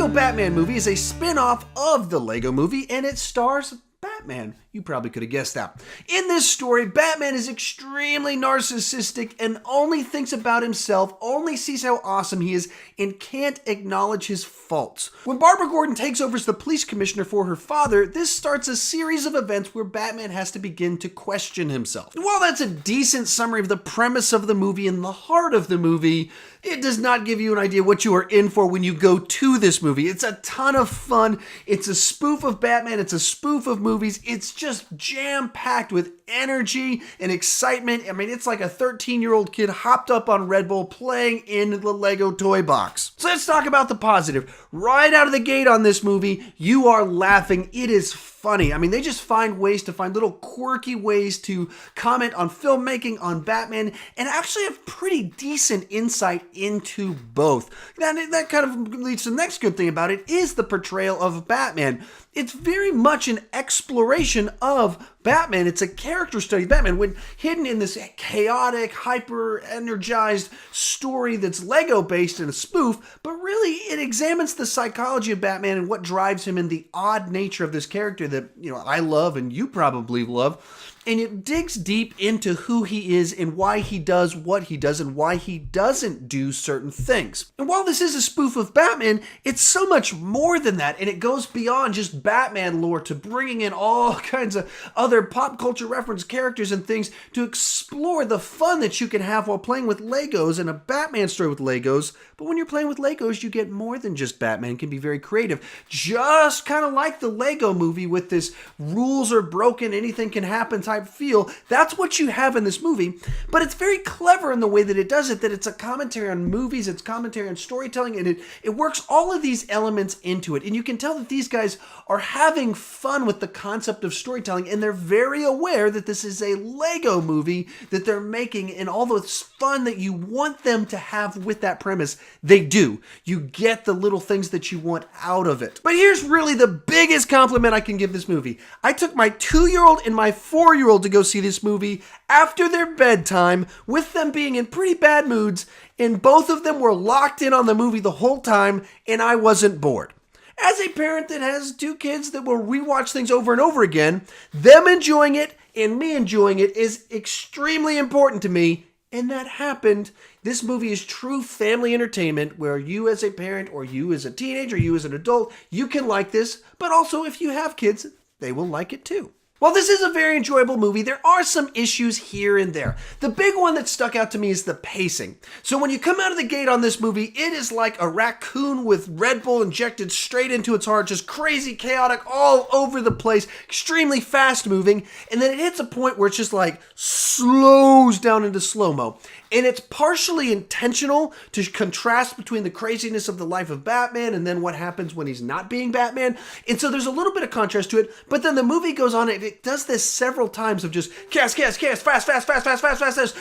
Lego Batman movie is a spin-off of the Lego movie, and it stars Batman. You probably could have guessed that. In this story, Batman is extremely narcissistic and only thinks about himself, only sees how awesome he is, and can't acknowledge his faults. When Barbara Gordon takes over as the police commissioner for her father, this starts a series of events where Batman has to begin to question himself. And while that's a decent summary of the premise of the movie and the heart of the movie, it does not give you an idea what you are in for when you go to this movie. It's a ton of fun. It's a spoof of Batman. It's a spoof of movies. It's just jam-packed with energy and excitement. I mean, it's like a 13-year-old kid hopped up on Red Bull playing in the Lego toy box. So let's talk about the positive. Right out of the gate on this movie, you are laughing. It is funny. I mean, they just find ways to find little quirky ways to comment on filmmaking, on Batman, and actually have pretty decent insight into both. That kind of leads to the next good thing about it is the portrayal of Batman. It's very much an exploration of Batman. It's a character study of Batman when hidden in this chaotic, hyper-energized story that's Lego-based and a spoof, but really it examines the psychology of Batman and what drives him and the odd nature of this character that, I love and you probably love. And it digs deep into who he is and why he does what he does and why he doesn't do certain things. And while this is a spoof of Batman, it's so much more than that. And it goes beyond just Batman lore to bringing in all kinds of other pop culture reference characters and things to explore the fun that you can have while playing with Legos and a Batman story with Legos. But when you're playing with Legos, you get more than just Batman. It can be very creative. Just kind of like the Lego movie with this rules are broken, anything can happen type feel. That's what you have in this movie, but it's very clever in the way that it does it, that it's a commentary on movies, it's commentary on storytelling, and it works all of these elements into it. And you can tell that these guys are having fun with the concept of storytelling, and they're very aware that this is a Lego movie that they're making, and all the fun that you want them to have with that premise, they do. You get the little things that you want out of it. But here's really the biggest compliment I can give this movie. I took my 2-year-old and my 4-year-old to go see this movie after their bedtime, with them being in pretty bad moods, and both of them were locked in on the movie the whole time, and I wasn't bored. As a parent that has 2 kids that will rewatch things over and over again, them enjoying it and me enjoying it is extremely important to me, and that happened. This movie is true family entertainment where you as a parent or you as a teenager, you as an adult, you can like this, but also if you have kids, they will like it too. While this is a very enjoyable movie, there are some issues here and there. The big one that stuck out to me is the pacing. So when you come out of the gate on this movie, it is like a raccoon with Red Bull injected straight into its heart, just crazy, chaotic, all over the place, extremely fast moving, and then it hits a point where it's just like slows down into slow-mo. And it's partially intentional to contrast between the craziness of the life of Batman and then what happens when he's not being Batman. And so there's a little bit of contrast to it, but then the movie goes on and it does this several times of just chaos, fast,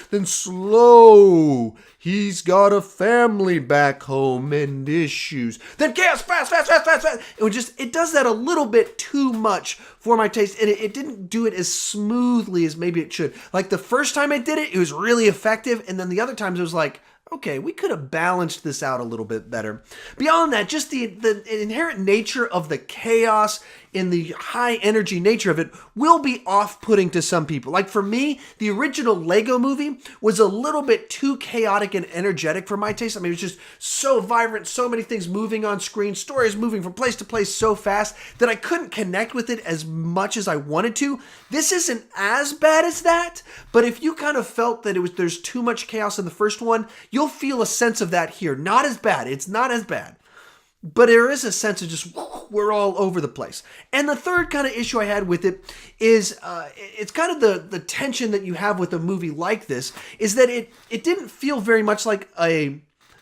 then slow. He's got a family back home and issues. Then chaos, fast. It does that a little bit too much for my taste, and it didn't do it as smoothly as maybe it should. Like the first time I did it, it was really effective, and then the other times it was like, okay, we could have balanced this out a little bit better. Beyond that, just the inherent nature of the chaos and the high energy nature of it will be off-putting to some people. Like for me, the original Lego movie was a little bit too chaotic and energetic for my taste. I mean, it was just so vibrant, so many things moving on screen, stories moving from place to place so fast that I couldn't connect with it as much as I wanted to. This isn't as bad as that, but if you kind of felt that there's too much chaos in the first one, you'll feel a sense of that here. Not as bad. It's not as bad. But there is a sense of just, we're all over the place. And the third kind of issue I had with it is, it's kind of the tension that you have with a movie like this, is that it didn't feel very much like a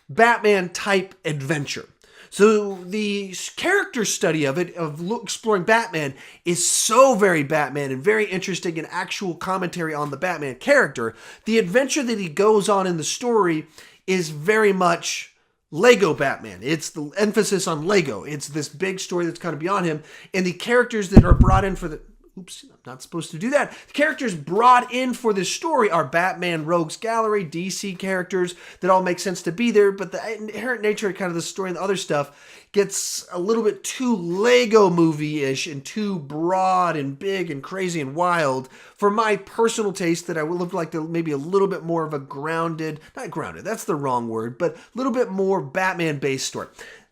Batman-type adventure. So the character study of it, exploring Batman, is so very Batman and very interesting and actual commentary on the Batman character. The adventure that he goes on in the story is very much Lego Batman. It's the emphasis on Lego. It's this big story that's kind of beyond him. And the characters that are brought in for the Oops, I'm not supposed to do that. The characters brought in for this story are Batman, Rogues Gallery, DC characters that all make sense to be there, but the inherent nature of kind of the story and the other stuff gets a little bit too Lego movie-ish and too broad and big and crazy and wild for my personal taste, that I would like to maybe a little bit more of a not grounded, that's the wrong word, but a little bit more Batman-based story.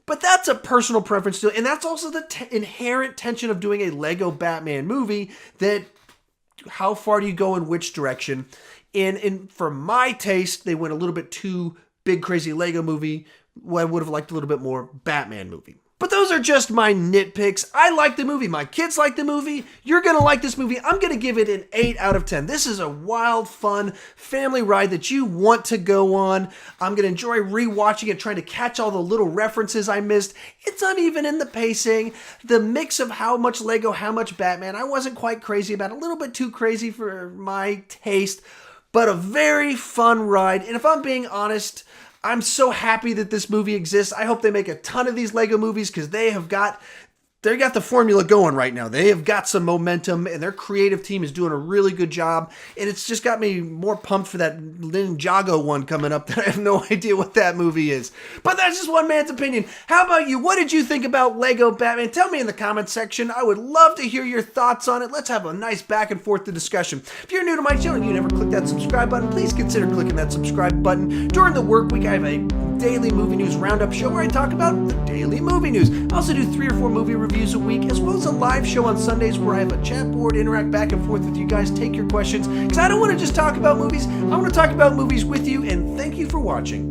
But that's a personal preference too, and that's also the inherent tension of doing a Lego Batman movie, that how far do you go in which direction? And for my taste, they went a little bit too big, crazy Lego movie. I would have liked a little bit more Batman movie. But those are just my nitpicks. I like the movie. My kids like the movie. You're going to like this movie. I'm going to give it an 8 out of 10. This is a wild, fun family ride that you want to go on. I'm going to enjoy rewatching it, trying to catch all the little references I missed. It's uneven in the pacing. The mix of how much Lego, how much Batman, I wasn't quite crazy about. A little bit too crazy for my taste, but a very fun ride. And if I'm being honest, I'm so happy that this movie exists. I hope they make a ton of these Lego movies, because they got the formula going right now. They have got some momentum, and their creative team is doing a really good job. And it's just got me more pumped for that Ninjago one coming up that I have no idea what that movie is. But that's just one man's opinion. How about you? What did you think about Lego Batman? Tell me in the comments section. I would love to hear your thoughts on it. Let's have a nice back and forth discussion. If you're new to my channel and you never clicked that subscribe button, please consider clicking that subscribe button. During the work week, I have a daily movie news roundup show where I talk about the daily movie news. I also do 3 or 4 movie reviews a week, as well as a live show on Sundays where I have a chat board, interact back and forth with you guys, take your questions, because I don't want to just talk about movies. I want to talk about movies with you, and thank you for watching.